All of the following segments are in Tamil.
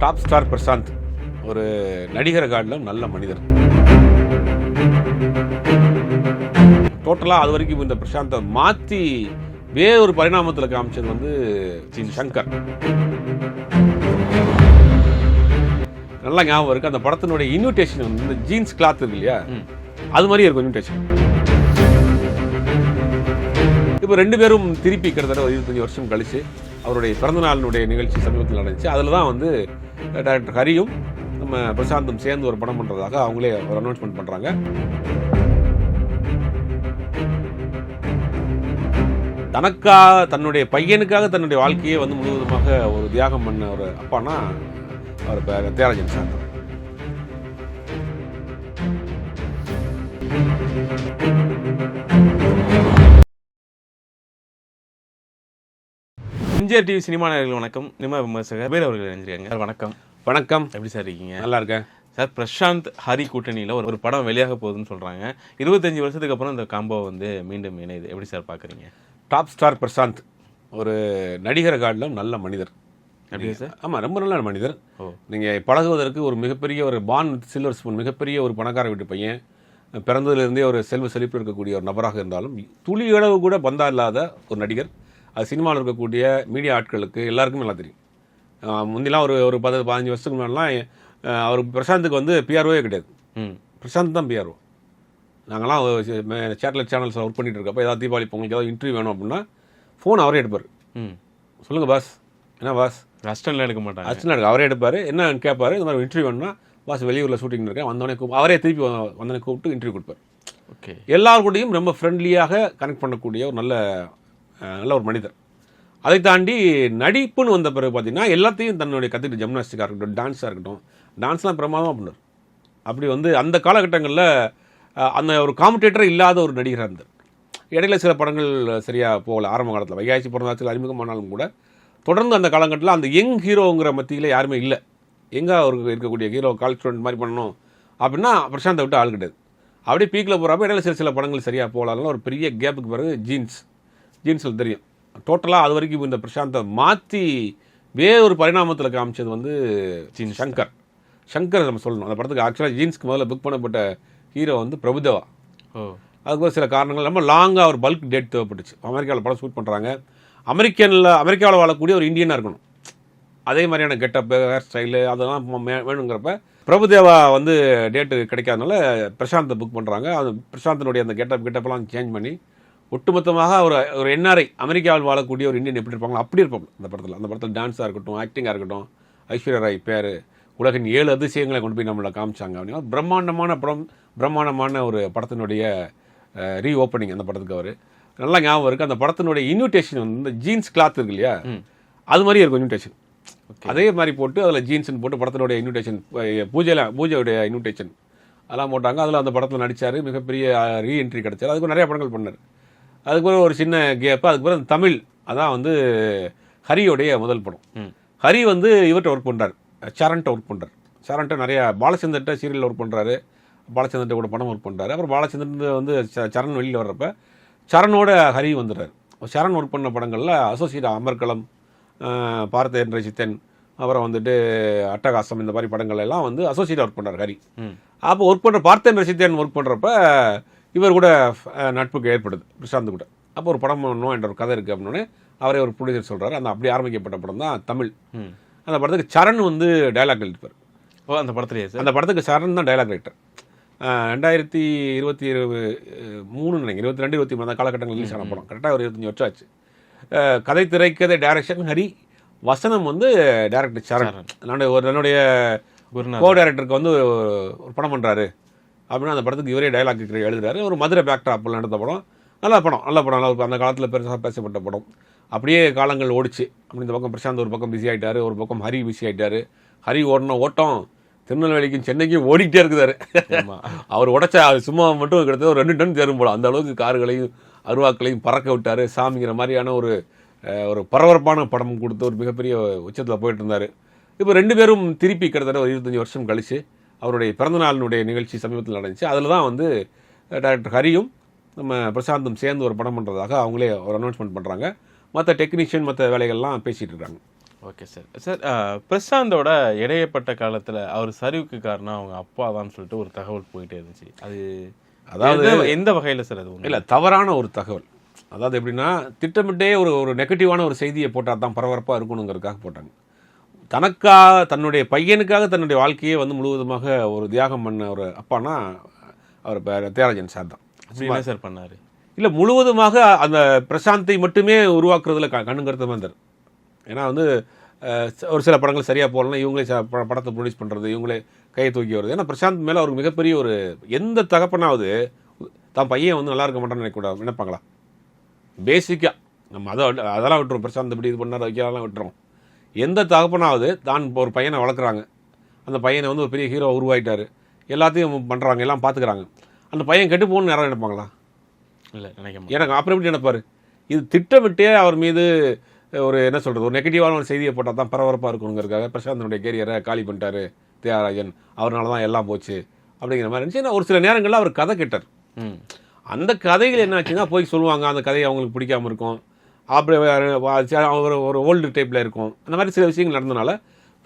டாப் ஸ்டார் பிரசாந்த் ஒரு நடிகர் காட்டிலும் நல்ல மனிதர். டோட்டலாக அது வரைக்கும் இந்த பிரசாந்தை மாற்றி வேற ஒரு பரிணாமத்தில் காமிச்சது வந்து சங்கர். நல்லா ஞாபகம் இருக்கு. அந்த படத்தினுடைய இன்விடேஷன் வந்து இந்த ஜீன்ஸ் கிளாத் இருக்கு இல்லையா, அது மாதிரி இருக்கும் இன்விடேஷன். இப்போ ரெண்டு பேரும் திருப்பி கிட்டத்தட்ட 25 வருஷம் கழிச்சு அவருடைய பிறந்தநாளினுடைய நிகழ்ச்சி சமீபத்தில் நடந்துச்சு. அதில் தான் வந்து டாக்டர் ஹரியும் நம்ம பிரசாந்தும் சேர்ந்து ஒரு படம் பண்ணுறதாக அவங்களே ஒரு அனௌன்ஸ்மெண்ட் பண்ணுறாங்க. தனக்காக தன்னுடைய பையனுக்காக தன்னுடைய வாழ்க்கையை வந்து முழுவதுமாக ஒரு தியாகம் பண்ண ஒரு அப்பானா அவர் பேர் Thyagarajan sir. MGR TV cinema நேயர்களுக்கு வணக்கம். சினிமா விமர்சகர் பேர் அவர்கள் இணைஞ்சிருக்காங்க. வணக்கம். வணக்கம். எப்படி சார் இருக்கீங்க? நல்லா இருக்கேன் சார். பிரசாந்த் ஹரி கூட்டணியில் ஒரு படம் வெளியாக போகுதுன்னு சொல்கிறாங்க. 25 வருஷத்துக்கு அப்புறம் இந்த காம்போ வந்து மீண்டும் இணையுது. எப்படி சார் பார்க்குறீங்க? டாப் ஸ்டார் பிரசாந்த் ஒரு நடிகர் காட்டிலும் நல்ல மனிதர். அப்படியா சார்? ஆமாம், ரொம்ப நல்ல மனிதர். ஓ, நீங்கள் பழகுவதற்கு ஒரு மிகப்பெரிய ஒரு பான் சில்வர் ஸ்பூன், மிகப்பெரிய ஒரு பணக்கார வீட்டு பையன், பிறந்ததுலேருந்தே ஒரு செல்வ செழிப்பில் இருக்கக்கூடிய ஒரு நபராக இருந்தாலும் துளி அளவு கூட பந்தா இல்லாத ஒரு நடிகர். அது சினிமாவில் இருக்கக்கூடிய மீடியா ஆட்களுக்கு எல்லாருக்குமே நல்லா தெரியும். முந்திலாம் ஒரு 15 வருஷத்துக்கு முன்னாடிலாம் அவர் பிரசாந்துக்கு வந்து பிஆர்ஓவே கிடையாது. பிரசாந்த் தான் பிஆர்ஓ. நாங்கள்லாம் சேட்டலைட் சேனல்ஸில் ஒர்க் பண்ணிட்டு இருக்கப்போ ஏதாவது தீபாவளி பொங்கலுக்கு ஏதாவது இன்டர்வியூ வேணும் அப்படின்னா ஃபோன் அவரே எடுப்பார். சொல்லுங்கள் பாஸ், என்ன பாஸ், அஸ்டன்லாம் எடுக்க மாட்டாங்க. அஸ்டன் எடுக்க அவரே எடுப்பார். என்ன கேட்பார், இந்த மாதிரி இன்டர்வியூ வேணும்னா பாஸ் வெளியூரில் ஷூட்டிங் இருக்கேன், வந்தோடனே அவரே திருப்பி வந்தோடனே கூப்பிட்டு இன்டர்வியூ கொடுப்பார். ஓகே. எல்லாருக்கூடையும் ரொம்ப ஃப்ரெண்ட்லியாக கனெக்ட் பண்ணக்கூடிய ஒரு நல்ல ஒரு மனிதர். அதை தாண்டி நடிப்புன்னு வந்த பிறகு பார்த்தீங்கன்னா எல்லாத்தையும் தன்னுடைய கற்றுக்கிட்டு, ஜிம்னாஸ்டிக்காக இருக்கட்டும், டான்ஸாக இருக்கட்டும், டான்ஸ்லாம் பிரமாதமாக பண்ணார். அப்படி வந்து அந்த காலகட்டங்களில் அந்த ஒரு காம்படேட்டர் இல்லாத ஒரு நடிகராக இருந்தார். இடையில சில படங்கள் சரியாக போகல. ஆரம்ப காலத்தில் வைகாசி பிறந்தாச்சில் அறிமுகமானாலும் கூட தொடர்ந்து அந்த காலகட்டத்தில் அந்த யங் ஹீரோங்கிற மத்தியில் யாருமே இல்லை. எங்கே அவருக்கு இருக்கக்கூடிய ஹீரோ காலேஜ் ஸ்டூடெண்ட் மாதிரி பண்ணணும் அப்படின்னா பிரசாந்தை விட்டு ஆள் கிடையாது. அப்படியே பீக்கில் போகிறப்ப இடையில சில படங்கள் சரியாக போகலாம். ஒரு பெரிய கேப்புக்கு பிறகு ஜீன்ஸில் தெரியும். டோட்டலாக அது வரைக்கும் இந்த பிரசாந்தை மாற்றி வேற ஒரு பரிணாமத்தில் காமிச்சது வந்து சங்கர் நம்ம சொல்லணும். அந்த படத்துக்கு ஆக்சுவலாக ஜீன்ஸ்க்கு முதல்ல புக் பண்ணப்பட்ட ஹீரோ வந்து பிரபுதேவா. அதுக்கு சில காரணங்கள் ரொம்ப லாங்காக ஒரு பல்க் டேட் தேவைப்பட்டுச்சு. அமெரிக்காவில் படம் ஷூட் பண்ணுறாங்க. அமெரிக்காவில் வாழக்கூடிய ஒரு இந்தியனாக இருக்கணும். அதே மாதிரியான கெட்டப்பு, ஹேர் ஸ்டைலு அதெல்லாம் வேணுங்கிறப்ப பிரபுதேவா வந்து டேட்டு கிடைக்காதனால பிரசாந்தை புக் பண்ணுறாங்க. அது பிரசாந்தினுடைய அந்த கெட்டப்பெல்லாம் சேஞ்ச் பண்ணி ஒட்டுமொத்தமாக ஒரு என்ஆர்ஐ அமெரிக்காவில் வாழக்கூடிய ஒரு இந்தியன் எப்படி இருப்பாங்களோ அப்படி இருப்பாங்க அந்த படத்தில் டான்ஸாக இருக்கட்டும், ஆக்டிங்காக இருக்கட்டும். ஐஸ்வர்யா ராய் பேர் உலகின் 7 அதிசயங்களை கொண்டு போய் நம்மளை காமிச்சாங்க. அப்படின்னா பிரம்மாண்டமான படம், பிரம்மாண்டமான ஒரு படத்தினுடைய ரீ ஓப்பனிங் அந்த படத்துக்கு அவர் நல்லா ஞாபகம் இருக்குது. அந்த படத்தினுடைய இன்விடேஷன் வந்து இந்த ஜீன்ஸ் கிளாத் இருக்கு இல்லையா, அது மாதிரி இருக்கும் இன்விடேஷன். அதே மாதிரி போட்டு அதில் ஜீன்ஸ்னு போட்டு படத்தினுடைய இன்விடேஷன், பூஜையுடைய இன்விடேஷன் அதெல்லாம் போட்டாங்க. அதில் அந்த படத்தில் நடித்தார். மிகப்பெரிய ரீஎன்ட்ரி கிடச்சார். அதுக்கு நிறைய படங்கள் பண்ணார். அதுக்கப்புறம் ஒரு சின்ன கேப்பு. அதுக்கப்புறம் தமிழ் அதான் வந்து ஹரியோடைய முதல் படம். ஹரி வந்து இவர்கிட்ட ஒர்க் பண்ணுறார், சரண்ட்ட ஒர்க் பண்ணுறார். சரண்ட்ட நிறையா பாலச்சந்திரன்ட்ட சீரியலில் ஒர்க் பண்ணுறாரு, பாலச்சந்திரன்ட்ட கூட படம் ஒர்க் பண்ணுறாரு. அப்புறம் பாலச்சந்திரன் வந்து சரண் வெளியில் வர்றப்ப சரணோட ஹரி வந்துடுறாரு. சரண் ஒர்க் பண்ண படங்களில் அசோசியேட் அமர்கலம், பார்த்தேன் ரசித்தன், அப்புறம் வந்துட்டு அட்டகாசம், இந்த மாதிரி படங்கள் எல்லாம் வந்து அசோசியேட் ஒர்க் பண்ணுறார் ஹரி. அப்போ ஒர்க் பண்ணுற பார்த்தேன் ரசித்தன் ஒர்க் பண்ணுறப்ப இவர் கூட நட்புக்கு ஏற்படுது பிரசாந்த் கூட. அப்போ ஒரு படம் பண்ணணும் என்ற ஒரு கதை இருக்குது அப்படின்னே அவரே ஒரு ப்ரொடியூசர் சொல்கிறார். அந்த அப்படி ஆரம்பிக்கப்பட்ட படம் தான் தமிழ். அந்த படத்துக்கு சரண் வந்து டைலாக் எழுதிப்பார். அந்த படத்துலேயே சார்? அந்த படத்துக்கு சரண் தான் டைலாக் ரைட்டர். 2023 நினைக்கிறேன், 22-23 அந்த காலகட்டங்கள் ரிலீஸ் ஆன படம். கரெக்டாக ஒரு 25 வருஷம் ஆச்சு. கதை, திரைக்கதை, டைரக்ஷன் ஹரி, வசனம் வந்து டைரக்டர் சரண். என்னுடைய கோ டைரக்டருக்கு வந்து ஒரு படம் பண்ணுறாரு அப்படின்னா அந்த படத்துக்கு இவரே டைலாக் எழுதுறாரு. ஒரு மதுரை பேக்ட்ராப்பில் நடந்த படம். நல்ல படம் அந்த காலத்தில் பெருசாக பேசப்பட்ட படம். அப்படியே காலங்கள் ஓடிச்சு. அப்படி இந்த பக்கம் பிரசாந்த் ஒரு பக்கம் பிஸி ஆகிட்டார், ஒரு பக்கம் ஹரி பிஸி ஆகிட்டார். ஹரி ஓடின ஓட்டம் திருநெல்வேலிக்கும் சென்னைக்கும் ஓடிக்கிட்டே இருக்குதாரு. அவர் உடைச்சா அது சும்மா மட்டும் கிட்டத்தட்ட ஒரு 2 டன் தேரும் போல அந்த அளவுக்கு கார்களையும் அருவாக்களையும் பறக்க விட்டார். சாமிங்கிற மாதிரியான ஒரு பரபரப்பான படம் கொடுத்து ஒரு மிகப்பெரிய உச்சத்தில் போயிட்டு இருந்தார். இப்போ ரெண்டு பேரும் திருப்பி கிட்டத்தட்ட ஒரு 25 வருஷம் கழிச்சு அவருடைய பிறந்தநாளினுடைய நிகழ்ச்சி சமீபத்தில் நடந்துச்சு. அதில் தான் வந்து டாக்டர் ஹரியும் நம்ம பிரசாந்தும் சேர்ந்து ஒரு படம் பண்ணுறதாக அவங்களே ஒரு அனௌன்ஸ்மெண்ட் பண்ணுறாங்க. மற்ற டெக்னீஷியன் மற்ற வேலைகள்லாம் பேசிகிட்டு இருக்காங்க. Okay sir. சார் பிரசாந்தோட இடையப்பட்ட காலத்தில் அவர் சரிவுக்கு காரணம் அவங்க அப்பா தான் சொல்லிட்டு ஒரு தகவல் போயிட்டே இருந்துச்சு. அது அதாவது எந்த வகையில் சார் அது இல்லை தவறான ஒரு தகவல். அதாவது எப்படின்னா திட்டமிட்டே ஒரு நெகட்டிவான ஒரு செய்தியை போட்டால் தான் பரபரப்பாக இருக்கணுங்கிறதுக்காக போட்டாங்க. தனக்காக தன்னுடைய பையனுக்காக தன்னுடைய வாழ்க்கையை வந்து முழுவதுமாக ஒரு தியாகம் பண்ண ஒரு அப்பானா அவர் தியாகராஜன் சார் தான். என்ன சார் பண்ணார்? இல்லை முழுவதுமாக அந்த பிரசாந்தை மட்டுமே உருவாக்குறதுல கண்ணுங்கிறத வந்தார். ஏன்னா வந்து ஒரு சில படங்கள் சரியாக போகலன்னா இவங்களே படத்தை ப்ரொடியூஸ் பண்ணுறது, இவங்களே கையை தூக்கி வருது. ஏன்னா பிரசாந்த் மேலே அவருக்கு மிகப்பெரிய ஒரு எந்த தகப்பனாவது தான் பையன் வந்து நல்லா இருக்க மாட்டான்னு நினைப்பாங்களா? பேசிக்காக நம்ம அதெல்லாம் விட்டுரும். பிரசாந்த் இப்படி இது பண்ணார் வைக்கலாம் விட்டுறோம். எந்த தகப்பனாவது தான் ஒரு பையனை வளர்க்குறாங்க, அந்த பையனை வந்து ஒரு பெரிய ஹீரோ உருவாயிட்டார், எல்லாத்தையும் பண்ணுறாங்க, எல்லாம் பார்த்துக்கிறாங்க, அந்த பையன் கெட்டு போகணும்னு யாரும் நினைப்பாங்களா? இல்லை நினைக்க. எனக்கு அப்புறம் எப்படி நினைப்பார்? இது திட்டமிட்டே அவர் மீது ஒரு என்ன சொல்கிறது, ஒரு நெகட்டிவான ஒரு செய்தியை போட்டால் தான் பரபரப்பாக இருக்கணுங்கிறதுக்காக பிரசாந்தனுடைய கேரியரை காலி பண்ணிட்டாரு தியாகராஜன், அவரால் தான் எல்லாம் போச்சு அப்படிங்கிற மாதிரி இருந்துச்சு. ஒரு சில நேரங்களில் அவர் கதை கேட்டார். அந்த கதைகள் என்ன ஆச்சுன்னா போய் சொல்லுவாங்க, அந்த கதையை அவங்களுக்கு பிடிக்காமல் இருக்கும், அப்படி ஒரு ஓல்டு டைப்பில் இருக்கும். அந்த மாதிரி சில விஷயங்கள் நடந்தனால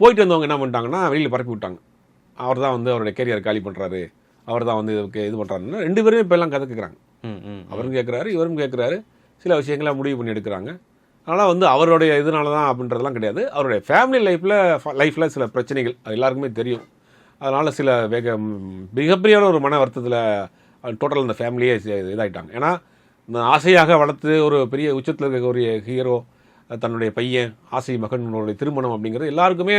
போயிட்டு வந்தவங்க என்ன பண்ணிட்டாங்கன்னா வெளியில் பரப்பி விட்டாங்க. அவர் தான் வந்து அவருடைய கேரியர் காலி பண்ணுறாரு, அவர் தான் வந்து இது பண்ணுறாருன்னா ரெண்டு பேரும் இப்போ எல்லாம் கதை கேட்குறாங்க. அவரும் கேட்குறாரு, இவரும் கேட்குறாரு, சில விஷயங்களை முடிவு பண்ணி எடுக்கிறாங்க. அதனால் வந்து அவருடைய இதனால தான் அப்படின்றதெல்லாம் கிடையாது. அவருடைய ஃபேமிலி லைஃப்பில் சில பிரச்சனைகள் அது எல்லாருக்குமே தெரியும். அதனால் சில மிகப்பெரிய ஒரு மன வருத்தத்தில் டோட்டல் அந்த ஃபேமிலியே இதாகிட்டாங்க. ஏன்னா ஆசையாக வளர்த்து ஒரு பெரிய உச்சத்தில் இருக்க ஒரு ஹீரோ தன்னுடைய பையன் ஆசை மகனுடைய திருமணம் அப்படிங்கிறது எல்லாருக்குமே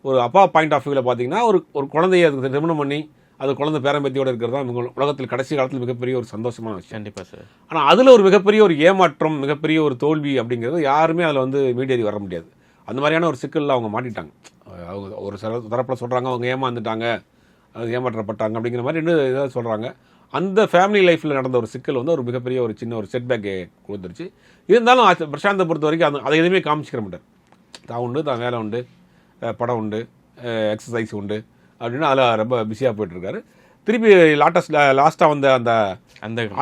ஒரு அப்பா பாயிண்ட் ஆஃப் வியூவில் பார்த்தீங்கன்னா ஒரு குழந்தைய அதுக்கு திருமணம் பண்ணி அது குழந்தை பேரம்பத்தியோடு இருக்கிறது தான் உலகத்தில் கடைசி காலத்தில் மிகப்பெரிய ஒரு சந்தோஷமான விஷயம். கண்டிப்பாக சார். ஆனால் அதில் ஒரு மிகப்பெரிய ஒரு ஏமாற்றம், மிகப்பெரிய ஒரு தோல்வி அப்படிங்கிறது யாருமே அதில் வந்து மீடியேறி வர முடியாது. அந்த மாதிரியான ஒரு சிக்கலில் அவங்க மாட்டிட்டாங்க. அவங்க ஒரு சில தரப்பில் சொல்கிறாங்க அவங்க ஏமாந்துட்டாங்க, ஏமாற்றப்பட்டாங்க அப்படிங்கிற மாதிரி இன்னும் ஏதாவது சொல்கிறாங்க. அந்த ஃபேமிலி லைஃப்பில் நடந்த ஒரு சிக்கல் வந்து ஒரு மிகப்பெரிய ஒரு சின்ன ஒரு செட்பேக்கை கொடுத்துருச்சு. இருந்தாலும் பிரசாந்தை பொறுத்த வரைக்கும் அதை எதுவுமே காமிச்சிக்கிற மாட்டார். தான் உண்டு, தான் வேலை உண்டு, படம் உண்டு, எக்ஸசைஸ் உண்டு அப்படின்னு அதில் ரொம்ப பிஸியாக போயிட்டுருக்காரு. திருப்பி லாஸ்ட்டாக வந்த அந்த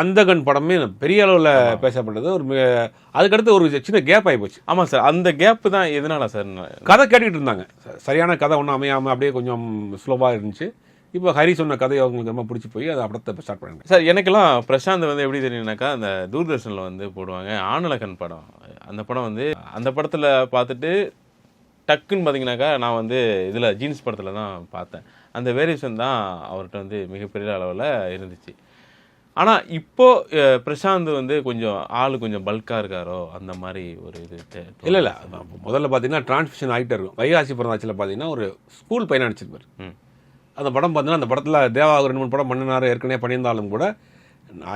அந்தகன் படமே பெரிய அளவில் பேசப்பட்டது. அதுக்கடுத்து ஒரு சின்ன கேப் ஆகி போச்சு. ஆமாம் சார். அந்த கேப்பு தான் எதனால சார்? கதை கேட்டுக்கிட்டு இருந்தாங்க, சரியான கதை ஒன்றும் அமையாமல் அப்படியே கொஞ்சம் ஸ்லோவாக இருந்துச்சு. இப்போ ஹரி சொன்ன கதையை அவங்களுக்கு ரொம்ப பிடிச்சி போய் அதை படத்தை ஸ்டார்ட் பண்ணாங்க. சார் எனக்கெல்லாம் பிரசாந்த் வந்து எப்படி தெரியும்னாக்கா அந்த தூர்தர்ஷனில் வந்து போடுவாங்க ஆனலகன் படம். அந்த படம் வந்து அந்த படத்தில் பார்த்துட்டு டக்குன்னு பார்த்தீங்கன்னாக்கா நான் வந்து இதில் ஜீன்ஸ் படத்தில் தான் பார்த்தேன். அந்த வேரியேஷன் தான் அவர்கிட்ட வந்து மிகப்பெரிய அளவில் இருந்துச்சு. ஆனால் இப்போது பிரசாந்த் வந்து கொஞ்சம் பல்காக இருக்காரோ அந்த மாதிரி ஒரு இது இல்லை. முதல்ல பார்த்தீங்கன்னா டிரான்ஸ்மிஷன் ஆகிட்டே இருக்கும். வைகாசி பிறந்தாச்சில் பார்த்தீங்கன்னா ஒரு ஸ்கூல் பையன் நடிச்சிருப்பார். அந்த படம் பார்த்தீங்கன்னா அந்த படத்தில் தேவா ஒரு 2-3 படம் பண்ணினார், ஏற்கனவே பண்ணியிருந்தாலும் கூட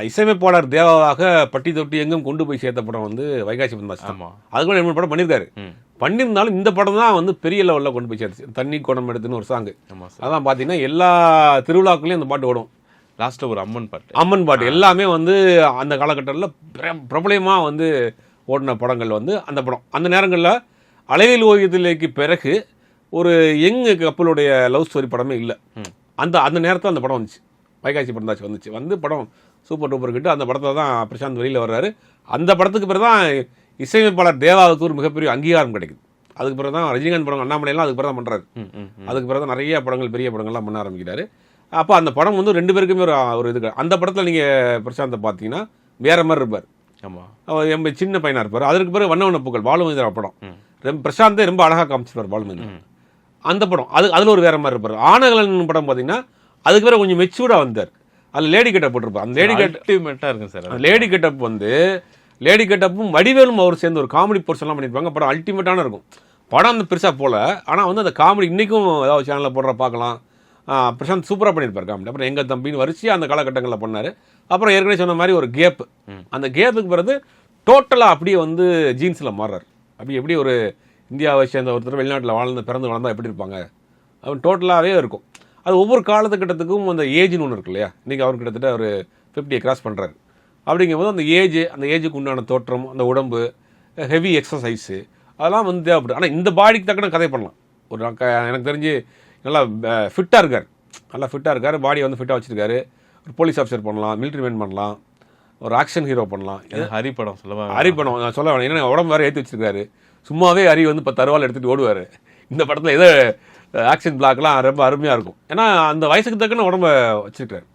இசையமைப்பாளர் தேவாவாக பட்டி தொட்டி எங்கும் கொண்டு போய் சேர்த்த படம் வந்து வைகாசி பிறந்தாச்சு. அதுக்கு கூட 2-3 படம் பண்ணியிருக்காரு. பண்ணியிருந்தாலும் இந்த படம் தான் வந்து பெரிய லெவலில் கொண்டு போய் சேர்த்துச்சு. தண்ணி குடம் எடுத்துன்னு ஒரு சாங்கு, அதான் பார்த்தீங்கன்னா எல்லா திருவிழாக்குள்ளேயும் அந்த பாட்டு ஓடும். லாஸ்ட்டில் ஒரு அம்மன் பாட்டு எல்லாமே வந்து அந்த காலகட்டத்தில் பிரபலமாக வந்து ஓடின படங்கள் வந்து அந்த படம். அந்த நேரங்களில் அலைவில் ஓவியத்திலேக்கு பிறகு ஒரு யங் கப்பலுடைய லவ் ஸ்டோரி படமே இல்லை. அந்த நேரத்தில் அந்த படம் வந்துச்சு, வைகாசி பிறந்தாச்சு வந்துச்சு. வந்து படம் சூப்பர் டூப்பர் கிட்ட அந்த படத்தில் தான் பிரசாந்த் வெளியில் வர்றாரு. அந்த படத்துக்கு பிறகு தான் இசையமைப்பாளர் தேவாவுக்கு ஒரு மிகப்பெரிய அங்கீகாரம் கிடைக்குது. அதுக்கு பிறகு தான் ரஜினிகாந்த் படம் அண்ணாமலையெல்லாம் அதுக்கு பிறகு தான் பண்ணுறாரு. அதுக்கு பிறகு தான் நிறைய படங்கள் பெரிய படங்கள்லாம் பண்ண ஆரம்பிக்கிறாரு. அப்போ அந்த படம் வந்து 2 பேருக்குமே ஒரு இது. அந்த படத்தில் நீங்கள் பிரசாந்தை பார்த்தீங்கன்னா வேற மாதிரி இருப்பார். அவர் ரொம்ப சின்ன பையனாக இருப்பார். அதற்கு பிறகு வண்ண பூக்கள் பாலுமந்திரா படம் பிரசாந்தே ரொம்ப அழகாக காமிச்சிருப்பார் பாலுமந்திரா. அந்த படம் அதில் ஒரு வேற மாதிரி இருப்பார். ஆனகலன் படம் பார்த்தீங்கன்னா அதுக்கு பிறகு கொஞ்சம் மெச்சூர்டாக வந்தார். அதில் லேடி கெட்டப் போட்டிருப்பார். அந்த லேடி கெட்டப் வந்து லேடி கெட்டப்பும் வடிவேலும் அவர் சேர்ந்து ஒரு காமெடி போர்ஷன்லாம் பண்ணியிருப்பாங்க. படம் அல்டிமேட்டான இருக்கும். படம் அந்த பெருசாக போல, ஆனால் வந்து அந்த காமெடி இன்றைக்கும் ஏதாவது சேனலில் போடுற பார்க்கலாம். பிரசாந்த் சூப்பராக பண்ணியிருப்பார் காமெடி. அப்புறம் எங்கள் தம்பின்னு வரிசையாக அந்த காலகட்டங்களில் பண்ணார். அப்புறம் ஏற்கனவே சொன்ன மாதிரி ஒரு கேப்பு, அந்த கேப்புக்கு பிறகு டோட்டலாக அப்படியே வந்து ஜீன்ஸில் மாறுறார். அப்படி எப்படி ஒரு இந்தியாவை சேர்ந்த ஒருத்தர் வெளிநாட்டில் பிறந்து வளர்ந்தால் எப்படி இருப்பாங்க, அவன் டோட்டலாகவே இருக்கும். அது ஒவ்வொரு காலத்துக்கிட்டத்துக்கும் அந்த ஏஜ்னு ஒன்று இருக்கு இல்லையா. இன்றைக்கி அவர் கிட்டத்தட்ட ஒரு 50 கிராஸ் பண்ணுறாரு. அப்படிங்கும்போது அந்த ஏஜுக்கு உண்டான தோற்றம், அந்த உடம்பு, ஹெவி எக்ஸசைஸு அதெல்லாம் வந்து தேவைப்படுது. ஆனால் இந்த பாடிக்கு தக்கன கதை பண்ணலாம். ஒரு எனக்கு தெரிஞ்சு நல்லா ஃபிட்டாக இருக்கார், பாடியை வந்து ஃபிட்டாக வச்சுருக்காரு. ஒரு போலீஸ் ஆஃபீஸர் பண்ணலாம், மிலிட்ரி மேன் பண்ணலாம், ஒரு ஆக்ஷன் ஹீரோ பண்ணலாம். ஹரி படம் சொல்ல வேணும், ஏன்னா உடம்பு வேறு ஏற்றி வச்சுருக்காரு. சும்மாவே ஹரி வந்து 10 அருவாள் எடுத்துகிட்டு ஓடுவார். இந்த படத்தில் ஏதோ ஆக்ஷன் பிளாக்லாம் ரொம்ப அருமையாக இருக்கும். ஏன்னா அந்த வயசுக்கு தக்கன உடம்ப வச்சுருக்காரு.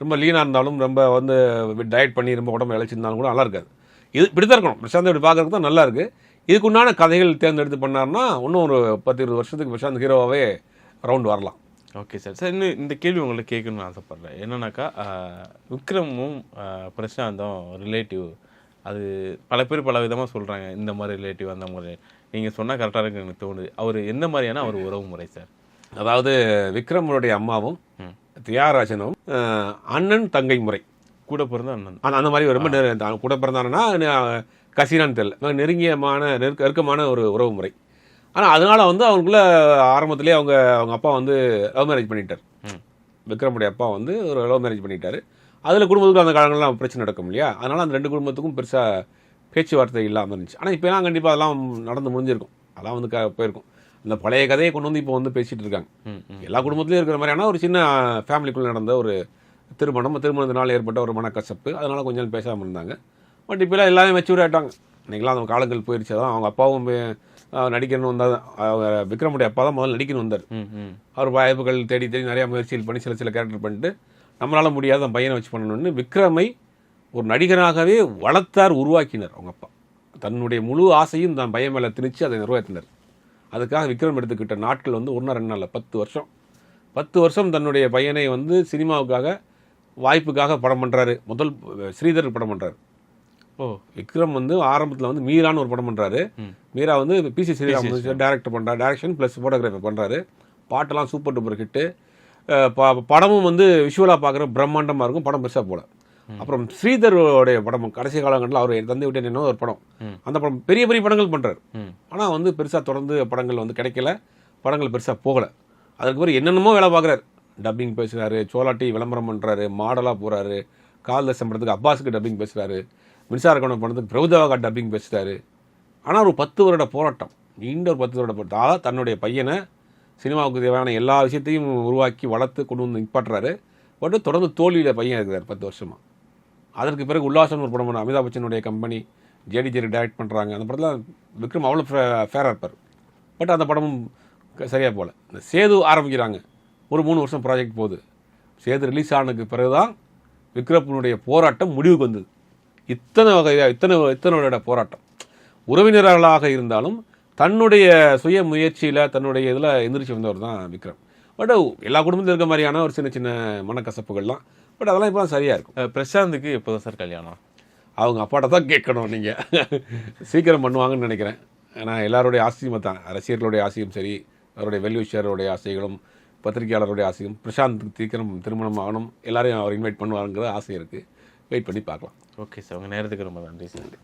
ரொம்ப லீனாக இருந்தாலும் ரொம்ப வந்து டயட் பண்ணி ரொம்ப உடம்பு இழைச்சிருந்தாலும் கூட நல்லா இருக்காது. இது இப்படி தான் இருக்கணும். பிரசாந்த் இப்படி பார்க்குறதுக்கு தான் நல்லா இருக்குது. இதுக்குண்டான கதைகள் தேர்ந்தெடுத்து பண்ணார்னா இன்னும் ஒரு 10-20 வருஷத்துக்கு பிரசாந்த் ஹீரோவாகவே ரவுண்ட் வரலாம். Okay sir. சார் இன்னும் இந்த கேள்வி உங்களுக்கு கேட்கணும்னு ஆசைப்பட்றேன். என்னன்னாக்கா விக்ரமும் பிரசாந்தும் ரிலேட்டிவ், அது பல பேர் பல விதமாக சொல்கிறாங்க. இந்த மாதிரி ரிலேட்டிவ் அந்த மாதிரி நீங்கள் சொன்னால் கரெக்டாக இருக்குன்னு எனக்கு தோணுது. அவர் எந்த மாதிரியான அவர் உறவு முறை சார்? அதாவது விக்ரமனுடைய அம்மாவும் தியாகராஜனும் அண்ணன் தங்கை முறை. கூட பிறந்த அண்ணன் அந்த மாதிரி ரொம்ப கூட பிறந்தானா கசினான்னு தெரியல, நெருக்கமான ஒரு உறவு முறை. ஆனால் அதனால வந்து அவங்களுக்குள்ள ஆரம்பத்திலே அவங்க அப்பா வந்து லவ் மேரேஜ் பண்ணிட்டார். விக்ரமுடைய அப்பா வந்து ஒரு லவ் மேரேஜ் பண்ணிட்டார். அதில் குடும்பத்துக்கு அந்த காலங்கள்லாம் பிரச்சனை நடக்கும் இல்லையா, அதனால் அந்த 2 குடும்பத்துக்கும் பெருசாக பேச்சுவார்த்தை இல்லாமல் இருந்துச்சு. ஆனால் இப்போலாம் கண்டிப்பாக அதெல்லாம் நடந்து முடிஞ்சிருக்கும். அதெல்லாம் வந்து போயிருக்கும். அந்த பழைய கதையை கொண்டு வந்து இப்போ வந்து பேசிகிட்டு இருக்காங்க. எல்லா குடும்பத்துலேயும் இருக்கிற மாதிரியான ஒரு சின்ன ஃபேமிலிக்குள்ளே நடந்த ஒரு திருமணத்தினால் ஏற்பட்ட ஒரு மனக்கசப்பு, அதனால் கொஞ்சம் நாள் பேசாமல் இருந்தாங்க. பட் இப்போலாம் எல்லாமே மெச்சூர் ஆகிட்டாங்க. இன்றைக்கெலாம் அந்த காலங்கள் போயிடுச்சு. தான் அவங்க அப்பாவும் நடிக்கணும்னு வந்தால் விக்ரமுடைய அப்பா தான் முதல்ல நடிக்கணும் வந்தார். அவர் வாய்ப்புகள் தேடி நிறையா முயற்சிகள் பண்ணி சில கேரக்டர் பண்ணிட்டு நம்மளால் முடியாத அந்த பையனை வச்சு பண்ணணும்னு விக்ரமை ஒரு நடிகராகவே வளர்த்தார், உருவாக்கினார் அவங்க அப்பா. தன்னுடைய முழு ஆசையும் தான் பையன் மேலே திணிச்சு அதை நிறைவேற்றினார். அதுக்காக விக்ரம் எடுத்துக்கிட்ட நாட்கள் வந்து 1-2 நாளில் 10 வருஷம் தன்னுடைய பையனை வந்து சினிமாவுக்காக வாய்ப்புக்காக படம் பண்ணுறாரு. முதல் ஸ்ரீதர் படம் பண்ணுறாரு. விக்ரம் வந்து ஆரம்பத்தில் வந்து மீரான்னு ஒரு படம் பண்ணுறாரு. மீரா வந்து பிசி ஸ்ரீராம் டேரக்டர் பண்ணுறாரு. டைரக்ஷன் ப்ளஸ் ஃபோட்டோகிராஃபர் பண்ணுறாரு. பாட்டெல்லாம் சூப்பர் டூப்பர் ஹிட்டு. படமும் வந்து விஷுவலாக பார்க்குற பிரம்மாண்டமாக இருக்கும். படம் பெருசாக போல. அப்புறம் ஸ்ரீதருடைய படம் கடைசி காலங்களில் அவர் தந்தை விட்டு என்ன ஒரு படம், அந்த படம் பெரிய படங்கள் பண்ணுறாரு. ஆனால் வந்து பெருசாக தொடர்ந்து படங்கள் வந்து கிடைக்கல, படங்கள் பெருசாக போகலை. அதுக்கு பிறகு என்னென்னமோ வேலை பார்க்குறாரு. டப்பிங் பேசுகிறாரு, சோலாட்டி விளம்பரம் பண்ணுறாரு, மாடலாக போகிறாரு, கால்தசம் படத்துக்கு அப்பாஸுக்கு டப்பிங் பேசுகிறாரு, மின்சார கவனம் படத்துக்கு பிரபுதேவாக்கா டப்பிங் பேசுகிறாரு. ஆனால் ஒரு 10 வருட போராட்டம், நீண்ட ஒரு 10 வருட போராட்டம். தன்னுடைய பையனை சினிமாவுக்கு தேவையான எல்லா விஷயத்தையும் உருவாக்கி வளர்த்து கொண்டு வந்து நிப்பாட்டுறாரு. பட் தொடர்ந்து தோல்வியில் பையன் இருக்கிறார் 10 வருஷமாக. அதற்கு பிறகு உல்லாசம் ஒரு படம் பண்ண அமிதாப் பச்சனுடைய கம்பெனி ஜேடி டைரக்ட் பண்ணுறாங்க. அந்த படத்தில் விக்ரம் அவ்வளோ ஃபேராக இருப்பார். பட் அந்த படமும் சரியாக போகல. இந்த சேது ஆரம்பிக்கிறாங்க, ஒரு 3 வருஷம் ப்ராஜெக்ட் போகுது. சேது ரிலீஸ் ஆனதுக்கு பிறகு தான் விக்ரமனுடைய போராட்டம் முடிவுக்கு வந்தது. இத்தனை போராட்டம். உறவினர்களாக இருந்தாலும் தன்னுடைய சுய முயற்சியில் தன்னுடைய இதில் எந்திரிச்சு வந்தவர் தான் விக்ரம். பட் எல்லா குடும்பத்தில் இருக்க மாதிரியான ஒரு சின்ன மனக்கசப்புகள்லாம். பட் அதெல்லாம் இப்போ சரியாக இருக்கும். பிரசாந்துக்கு எப்போ தான் சார் கல்யாணம்? அவங்க அப்பாட்ட தான் கேட்கணும். நீங்கள் சீக்கிரம் பண்ணுவாங்கன்னு நினைக்கிறேன். ஏன்னா எல்லாருடைய ஆசையும் தான், ரசிகர்களுடைய ஆசையும் சரி, அவருடைய வெல்விஷருடைய ஆசைகளும் பத்திரிகையாளருடைய ஆசையும் பிரசாந்துக்கு சீக்கிரம் திருமணம் ஆகணும், எல்லாரையும் அவர் இன்வைட் பண்ணுவாருங்கிற ஆசை இருக்குது. வெயிட் பண்ணி பார்க்கலாம். ஓகே சார், உங்கள் நேரத்துக்கு ரொம்ப நன்றி சார்.